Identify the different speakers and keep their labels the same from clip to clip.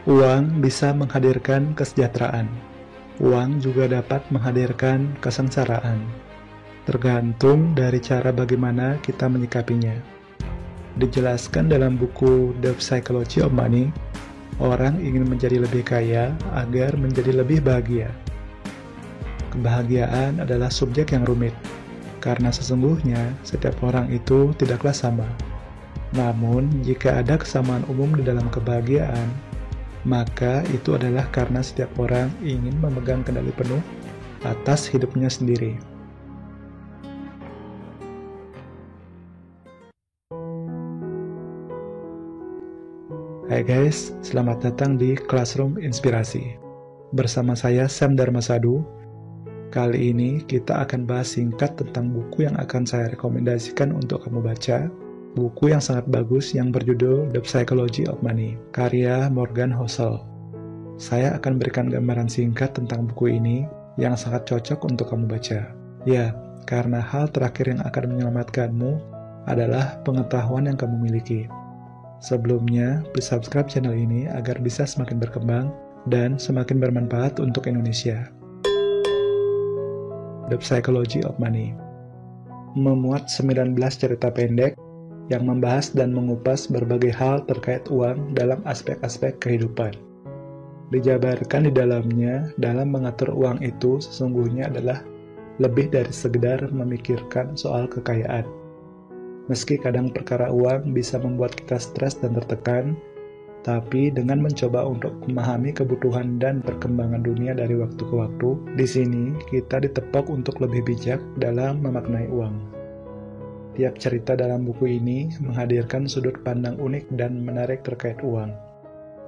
Speaker 1: Uang bisa menghadirkan kesejahteraan. Uang juga dapat menghadirkan kesengsaraan. Tergantung dari cara bagaimana kita menyikapinya. Dijelaskan dalam buku The Psychology of Money, orang ingin menjadi lebih kaya agar menjadi lebih bahagia. Kebahagiaan adalah subjek yang rumit, karena sesungguhnya setiap orang itu tidaklah sama. Namun, jika ada kesamaan umum di dalam kebahagiaan, maka itu adalah karena setiap orang ingin memegang kendali penuh atas hidupnya sendiri. Hai guys, selamat datang di Classroom Inspirasi. Bersama saya Sam Dharmasadu. Kali ini kita akan bahas singkat tentang buku yang akan saya rekomendasikan untuk kamu baca. Buku yang sangat bagus yang berjudul The Psychology of Money, karya Morgan Housel. Saya akan berikan gambaran singkat tentang buku ini yang sangat cocok untuk kamu baca. Ya, karena hal terakhir yang akan menyelamatkanmu adalah pengetahuan yang kamu miliki. Sebelumnya, please subscribe channel ini agar bisa semakin berkembang dan semakin bermanfaat untuk Indonesia. The Psychology of Money memuat 19 cerita pendek yang membahas dan mengupas berbagai hal terkait uang dalam aspek-aspek kehidupan. Dijabarkan di dalamnya, dalam mengatur uang itu sesungguhnya adalah lebih dari sekedar memikirkan soal kekayaan. Meski kadang perkara uang bisa membuat kita stres dan tertekan, tapi dengan mencoba untuk memahami kebutuhan dan perkembangan dunia dari waktu ke waktu, di sini kita ditepok untuk lebih bijak dalam memaknai uang. Tiap cerita dalam buku ini menghadirkan sudut pandang unik dan menarik terkait uang.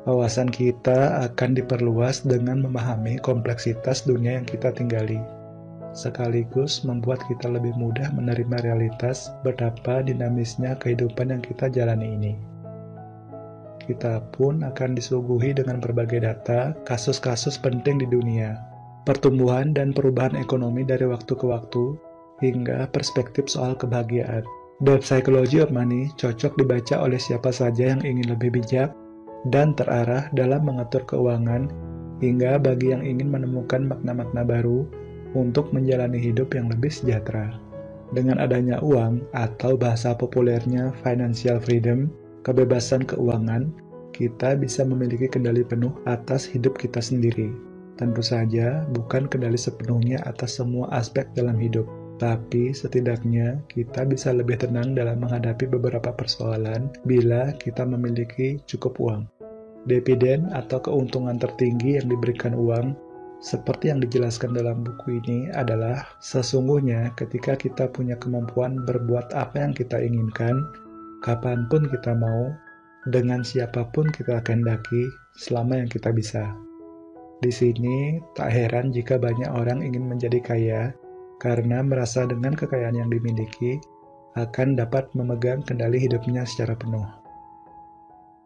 Speaker 1: Wawasan kita akan diperluas dengan memahami kompleksitas dunia yang kita tinggali, sekaligus membuat kita lebih mudah menerima realitas betapa dinamisnya kehidupan yang kita jalani ini. Kita pun akan disuguhi dengan berbagai data, kasus-kasus penting di dunia, pertumbuhan dan perubahan ekonomi dari waktu ke waktu, hingga perspektif soal kebahagiaan. The Psychology of Money cocok dibaca oleh siapa saja yang ingin lebih bijak dan terarah dalam mengatur keuangan, hingga bagi yang ingin menemukan makna-makna baru untuk menjalani hidup yang lebih sejahtera. Dengan adanya uang, atau bahasa populernya financial freedom, kebebasan keuangan, kita bisa memiliki kendali penuh atas hidup kita sendiri. Tentu saja bukan kendali sepenuhnya atas semua aspek dalam hidup, tapi setidaknya kita bisa lebih tenang dalam menghadapi beberapa persoalan bila kita memiliki cukup uang. Dividen atau keuntungan tertinggi yang diberikan uang, seperti yang dijelaskan dalam buku ini, adalah sesungguhnya ketika kita punya kemampuan berbuat apa yang kita inginkan, kapanpun kita mau, dengan siapapun kita kehendaki, selama yang kita bisa. Di sini, tak heran jika banyak orang ingin menjadi kaya, karena merasa dengan kekayaan yang dimiliki akan dapat memegang kendali hidupnya secara penuh.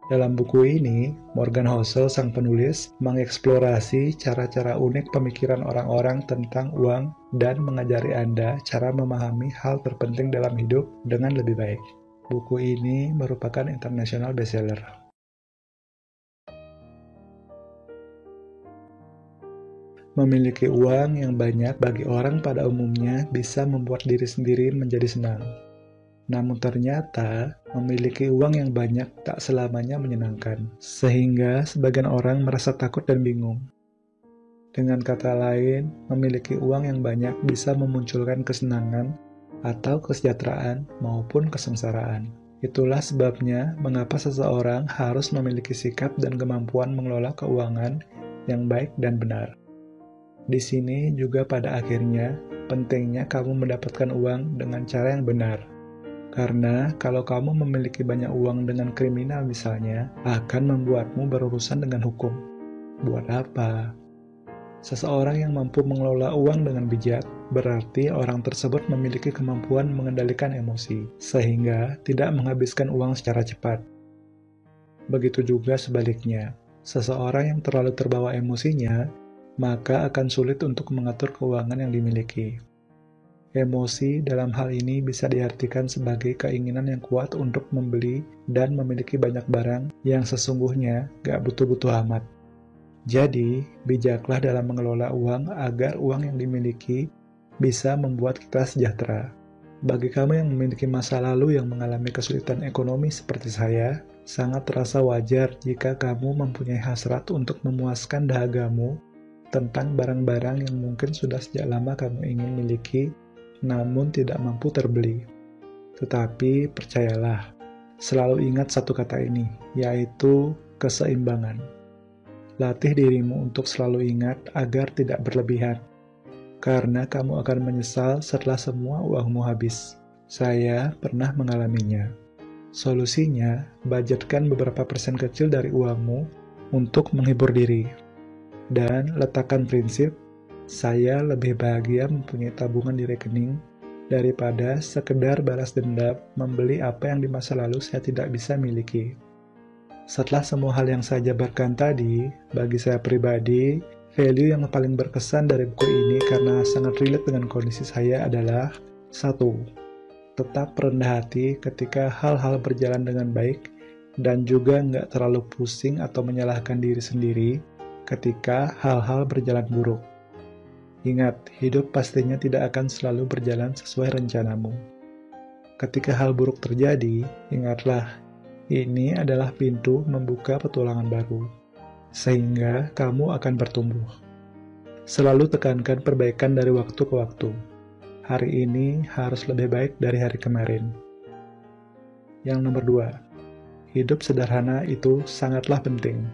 Speaker 1: Dalam buku ini, Morgan Housel, sang penulis, mengeksplorasi cara-cara unik pemikiran orang-orang tentang uang dan mengajari Anda cara memahami hal terpenting dalam hidup dengan lebih baik. Buku ini merupakan international bestseller. Memiliki uang yang banyak bagi orang pada umumnya bisa membuat diri sendiri menjadi senang. Namun ternyata, memiliki uang yang banyak tak selamanya menyenangkan, sehingga sebagian orang merasa takut dan bingung. Dengan kata lain, memiliki uang yang banyak bisa memunculkan kesenangan atau kesejahteraan maupun kesengsaraan. Itulah sebabnya mengapa seseorang harus memiliki sikap dan kemampuan mengelola keuangan yang baik dan benar. Di sini juga pada akhirnya, pentingnya kamu mendapatkan uang dengan cara yang benar. Karena kalau kamu memiliki banyak uang dengan kriminal misalnya, akan membuatmu berurusan dengan hukum. Buat apa? Seseorang yang mampu mengelola uang dengan bijak, berarti orang tersebut memiliki kemampuan mengendalikan emosi, sehingga tidak menghabiskan uang secara cepat. Begitu juga sebaliknya, seseorang yang terlalu terbawa emosinya, maka akan sulit untuk mengatur keuangan yang dimiliki. Emosi dalam hal ini bisa diartikan sebagai keinginan yang kuat untuk membeli dan memiliki banyak barang yang sesungguhnya gak butuh-butuh amat. Jadi, bijaklah dalam mengelola uang agar uang yang dimiliki bisa membuat kita sejahtera. Bagi kamu yang memiliki masa lalu yang mengalami kesulitan ekonomi seperti saya, sangat terasa wajar jika kamu mempunyai hasrat untuk memuaskan dahagamu tentang barang-barang yang mungkin sudah sejak lama kamu ingin miliki, namun tidak mampu terbeli. Tetapi percayalah, selalu ingat satu kata ini, yaitu keseimbangan. Latih dirimu untuk selalu ingat agar tidak berlebihan, karena kamu akan menyesal setelah semua uangmu habis. Saya pernah mengalaminya. Solusinya, budgetkan beberapa persen kecil dari uangmu untuk menghibur diri. Dan letakkan prinsip, saya lebih bahagia mempunyai tabungan di rekening daripada sekedar balas dendam membeli apa yang di masa lalu saya tidak bisa miliki. Setelah semua hal yang saya jabarkan tadi, bagi saya pribadi, value yang paling berkesan dari buku ini karena sangat relate dengan kondisi saya adalah 1. Tetap rendah hati ketika hal-hal berjalan dengan baik dan juga nggak terlalu pusing atau menyalahkan diri sendiri ketika hal-hal berjalan buruk. Ingat, hidup pastinya tidak akan selalu berjalan sesuai rencanamu. Ketika hal buruk terjadi, ingatlah, ini adalah pintu membuka petualangan baru, sehingga kamu akan bertumbuh. Selalu tekankan perbaikan dari waktu ke waktu. Hari ini harus lebih baik dari hari kemarin. Yang nomor 2, hidup sederhana itu sangatlah penting.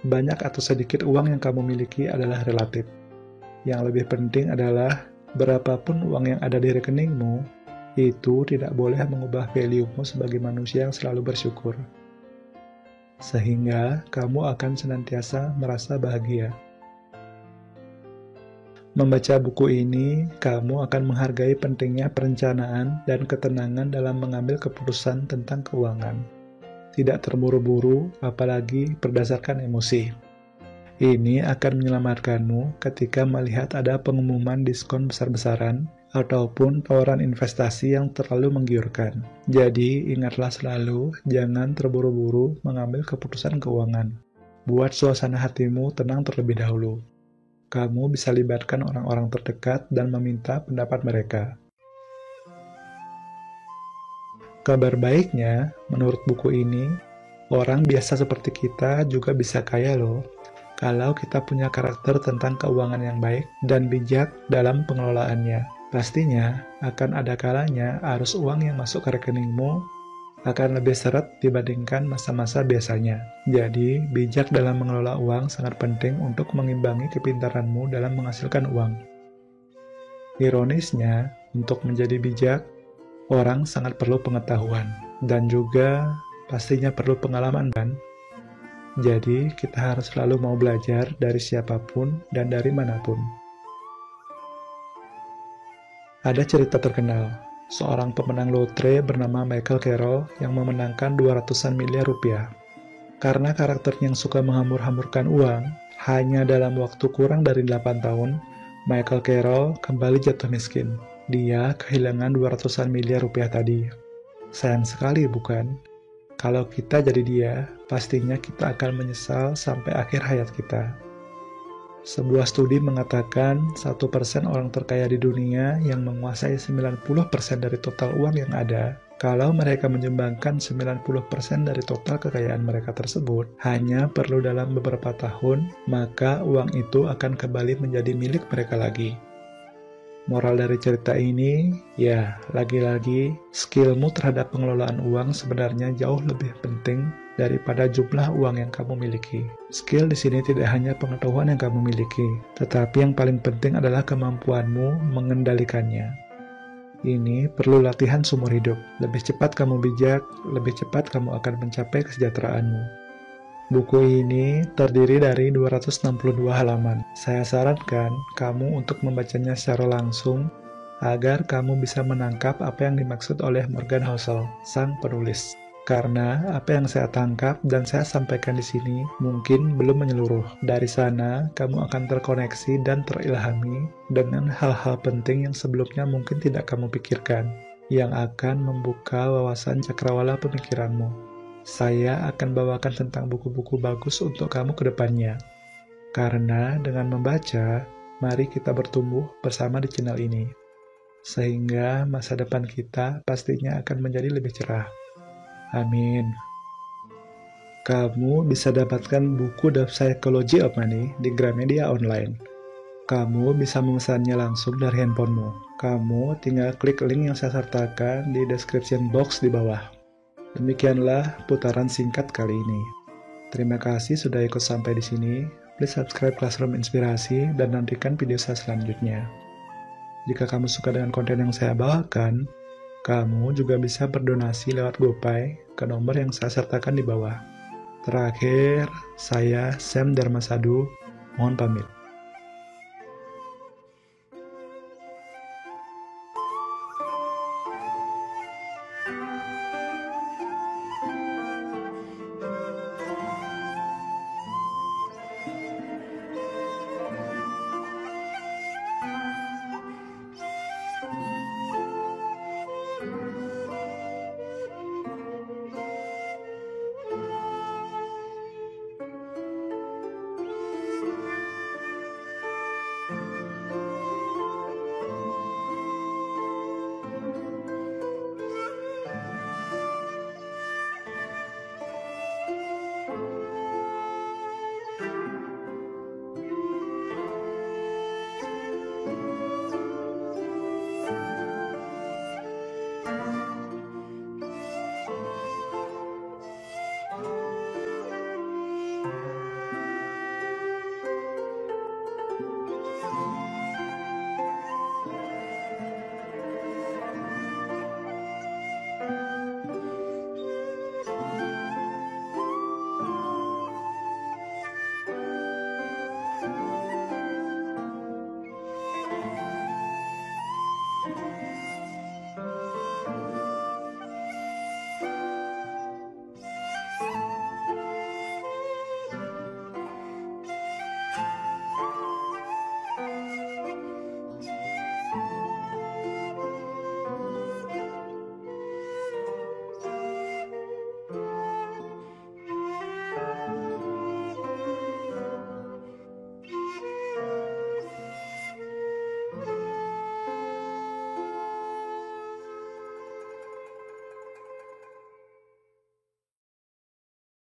Speaker 1: Banyak atau sedikit uang yang kamu miliki adalah relatif. Yang lebih penting adalah berapapun uang yang ada di rekeningmu, itu tidak boleh mengubah value-mu sebagai manusia yang selalu bersyukur. Sehingga kamu akan senantiasa merasa bahagia. Membaca buku ini, kamu akan menghargai pentingnya perencanaan dan ketenangan dalam mengambil keputusan tentang keuangan. Tidak terburu-buru, apalagi berdasarkan emosi. Ini akan menyelamatkanmu ketika melihat ada pengumuman diskon besar-besaran ataupun tawaran investasi yang terlalu menggiurkan. Jadi, ingatlah selalu, jangan terburu-buru mengambil keputusan keuangan. Buat suasana hatimu tenang terlebih dahulu. Kamu bisa libatkan orang-orang terdekat dan meminta pendapat mereka. Kabar baiknya, menurut buku ini, orang biasa seperti kita juga bisa kaya loh, kalau kita punya karakter tentang keuangan yang baik dan bijak dalam pengelolaannya. Pastinya akan ada kalanya arus uang yang masuk ke rekeningmu akan lebih seret dibandingkan masa-masa biasanya. Jadi, bijak dalam mengelola uang sangat penting untuk mengimbangi kepintaranmu dalam menghasilkan uang. Ironisnya, untuk menjadi bijak, orang sangat perlu pengetahuan, dan juga pastinya perlu pengalaman kan? Jadi, kita harus selalu mau belajar dari siapapun dan dari manapun. Ada cerita terkenal, seorang pemenang lotre bernama Michael Carroll yang memenangkan 200-an miliar rupiah. Karena karakternya yang suka menghambur-hamburkan uang, hanya dalam waktu kurang dari 8 tahun, Michael Carroll kembali jatuh miskin. Dia kehilangan 200-an miliar rupiah tadi. Sayang sekali bukan? Kalau kita jadi dia, pastinya kita akan menyesal sampai akhir hayat kita. Sebuah studi mengatakan 1% orang terkaya di dunia yang menguasai 90% dari total uang yang ada. Kalau mereka menyumbangkan 90% dari total kekayaan mereka tersebut, hanya perlu dalam beberapa tahun, maka uang itu akan kembali menjadi milik mereka lagi. Moral dari cerita ini, ya, lagi-lagi, skillmu terhadap pengelolaan uang sebenarnya jauh lebih penting daripada jumlah uang yang kamu miliki. Skill di sini tidak hanya pengetahuan yang kamu miliki, tetapi yang paling penting adalah kemampuanmu mengendalikannya. Ini perlu latihan seumur hidup. Lebih cepat kamu bijak, lebih cepat kamu akan mencapai kesejahteraanmu. Buku ini terdiri dari 262 halaman. Saya sarankan kamu untuk membacanya secara langsung agar kamu bisa menangkap apa yang dimaksud oleh Morgan Housel, sang penulis. Karena apa yang saya tangkap dan saya sampaikan di sini mungkin belum menyeluruh. Dari sana, kamu akan terkoneksi dan terilhami dengan hal-hal penting yang sebelumnya mungkin tidak kamu pikirkan, yang akan membuka wawasan cakrawala pemikiranmu. Saya akan bawakan tentang buku-buku bagus untuk kamu ke depannya. Karena dengan membaca, mari kita bertumbuh bersama di channel ini. Sehingga masa depan kita pastinya akan menjadi lebih cerah. Amin. Kamu bisa dapatkan buku The Psychology of Money di Gramedia Online. Kamu bisa memesannya langsung dari handphonemu. Kamu tinggal klik link yang saya sertakan di description box di bawah. Demikianlah putaran singkat kali ini. Terima kasih sudah ikut sampai di sini. Please subscribe Classroom Inspirasi dan nantikan video saya selanjutnya. Jika kamu suka dengan konten yang saya bawakan, kamu juga bisa berdonasi lewat GoPay ke nomor yang saya sertakan di bawah. Terakhir, saya Sam Dharmasadu, mohon pamit.